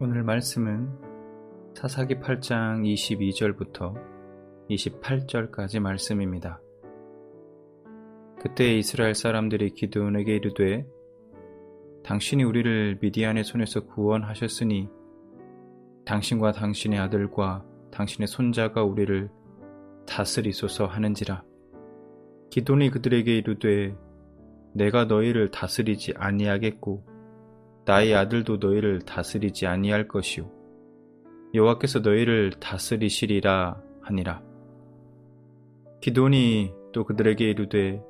오늘 말씀은 사사기 8장 22절부터 28절까지 말씀입니다. 그때 이스라엘 사람들이 기드온에게 이르되 당신이 우리를 미디안의 손에서 구원하셨으니 당신과 당신의 아들과 당신의 손자가 우리를 다스리소서 하는지라. 기드온이 그들에게 이르되 내가 너희를 다스리지 아니하겠고 나의 아들도 너희를 다스리지 아니할 것이요 여호와께서 너희를 다스리시리라 하니라. 기드온이 또 그들에게 이르되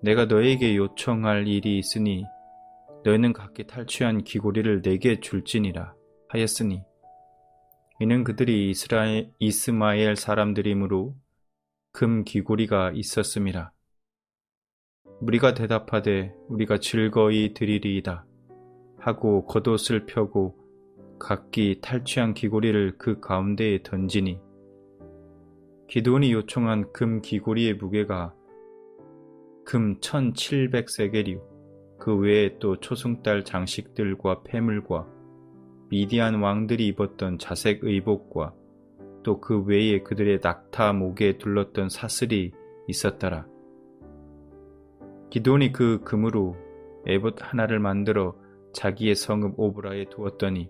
내가 너희에게 요청할 일이 있으니 너희는 각기 탈취한 귀고리를 내게 줄지니라 하였으니 이는 그들이 이스마엘 사람들이므로 금 귀고리가 있었음이라. 무리가 대답하되 우리가 즐거이 드리리이다 하고 겉옷을 펴고 각기 탈취한 귀고리를 그 가운데에 던지니 기드온이 요청한 금 귀고리의 무게가 금 1700세겔이요 그 외에 또 초승달 장식들과 폐물과 미디안 왕들이 입었던 자색 의복과 또 그 외에 그들의 낙타 목에 둘렀던 사슬이 있었더라. 기드온이 그 금으로 에봇 하나를 만들어 자기의 성읍 오브라에 두었더니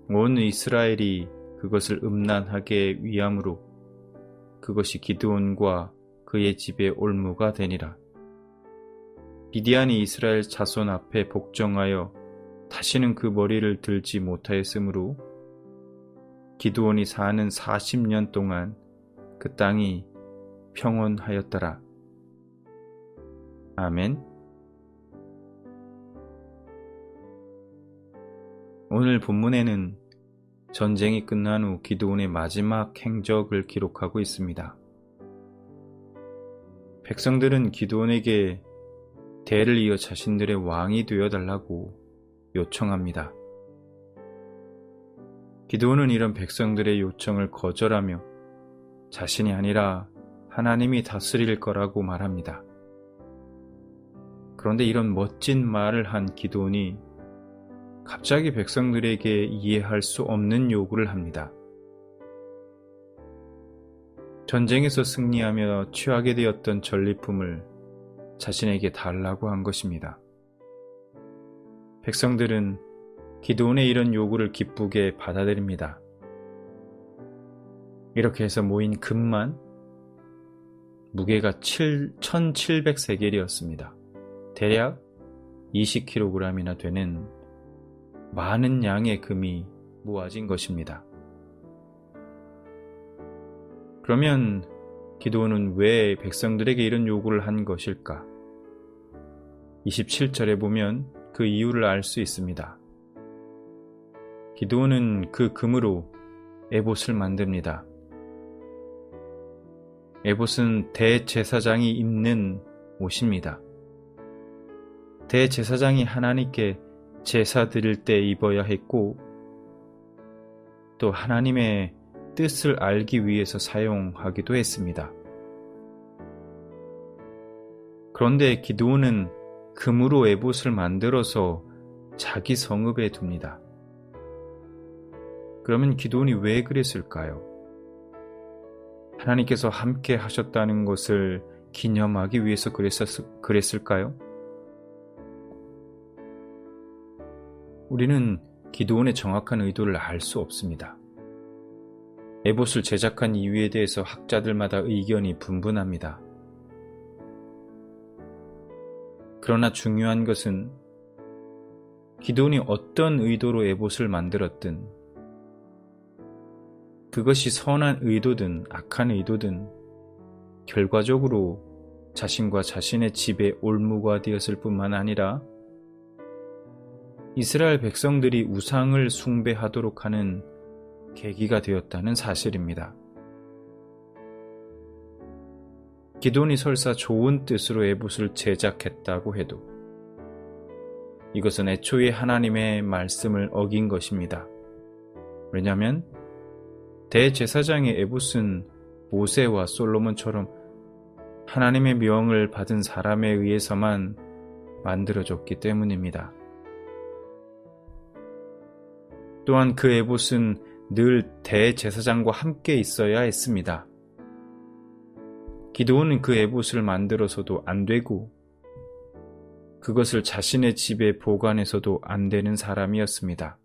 온 이스라엘이 그것을 음란하게 위함으로 그것이 기드온과 그의 집에 올무가 되니라. 미디안이 이스라엘 자손 앞에 복종하여 다시는 그 머리를 들지 못하였으므로 기드온이 사는 40년 동안 그 땅이 평온하였더라. 아멘. 오늘 본문에는 전쟁이 끝난 후 기드온의 마지막 행적을 기록하고 있습니다. 백성들은 기드온에게 대를 이어 자신들의 왕이 되어달라고 요청합니다. 기드온은 이런 백성들의 요청을 거절하며 자신이 아니라 하나님이 다스릴 거라고 말합니다. 그런데 이런 멋진 말을 한 기드온이 갑자기 백성들에게 이해할 수 없는 요구를 합니다. 전쟁에서 승리하며 취하게 되었던 전리품을 자신에게 달라고 한 것입니다. 백성들은 기드온의 이런 요구를 기쁘게 받아들입니다. 이렇게 해서 모인 금만 무게가 1700세겔이었습니다. 대략 20kg이나 되는 많은 양의 금이 모아진 것입니다. 그러면 기드온은 왜 백성들에게 이런 요구를 한 것일까? 27절에 보면 그 이유를 알 수 있습니다. 기드온은 그 금으로 에봇을 만듭니다. 에봇은 대제사장이 입는 옷입니다. 대제사장이 하나님께 제사 드릴 때 입어야 했고 또 하나님의 뜻을 알기 위해서 사용하기도 했습니다. 그런데 기드온은 금으로 에봇을 만들어서 자기 성읍에 둡니다. 그러면 기드온이 왜 그랬을까요? 하나님께서 함께 하셨다는 것을 기념하기 위해서 그랬을까요? 우리는 기드온의 정확한 의도를 알 수 없습니다. 에봇을 제작한 이유에 대해서 학자들마다 의견이 분분합니다. 그러나 중요한 것은 기드온이 어떤 의도로 에봇을 만들었든 그것이 선한 의도든 악한 의도든 결과적으로 자신과 자신의 집에 올무가 되었을 뿐만 아니라 이스라엘 백성들이 우상을 숭배하도록 하는 계기가 되었다는 사실입니다. 기드온이 설사 좋은 뜻으로 에봇을 제작했다고 해도 이것은 애초에 하나님의 말씀을 어긴 것입니다. 왜냐하면 대제사장의 에봇은 모세와 솔로몬처럼 하나님의 명을 받은 사람에 의해서만 만들어줬기 때문입니다. 또한 그 에봇은 늘 대제사장과 함께 있어야 했습니다. 기드온은 그 에봇을 만들어서도 안 되고 그것을 자신의 집에 보관해서도 안 되는 사람이었습니다.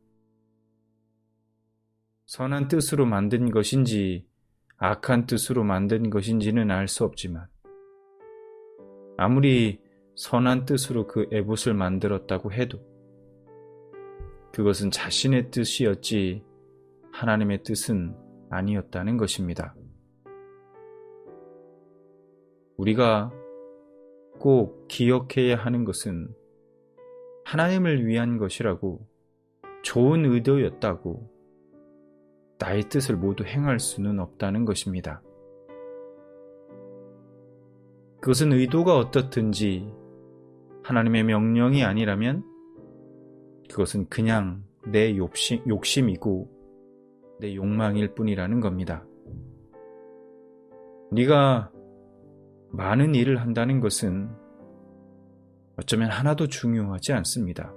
선한 뜻으로 만든 것인지 악한 뜻으로 만든 것인지는 알 수 없지만 아무리 선한 뜻으로 그 에봇을 만들었다고 해도 그것은 자신의 뜻이었지 하나님의 뜻은 아니었다는 것입니다. 우리가 꼭 기억해야 하는 것은 하나님을 위한 것이라고 좋은 의도였다고 나의 뜻을 모두 행할 수는 없다는 것입니다. 그것은 의도가 어떻든지 하나님의 명령이 아니라면 그것은 그냥 내 욕심이고 내 욕망일 뿐이라는 겁니다. 우리가 많은 일을 한다는 것은 어쩌면 하나도 중요하지 않습니다.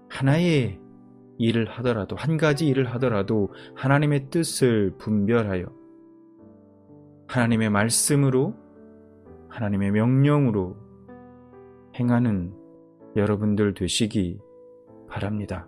하나의 일을 하더라도, 한 가지 일을 하더라도 하나님의 뜻을 분별하여 하나님의 말씀으로, 하나님의 명령으로 행하는 여러분들 되시기 바랍니다.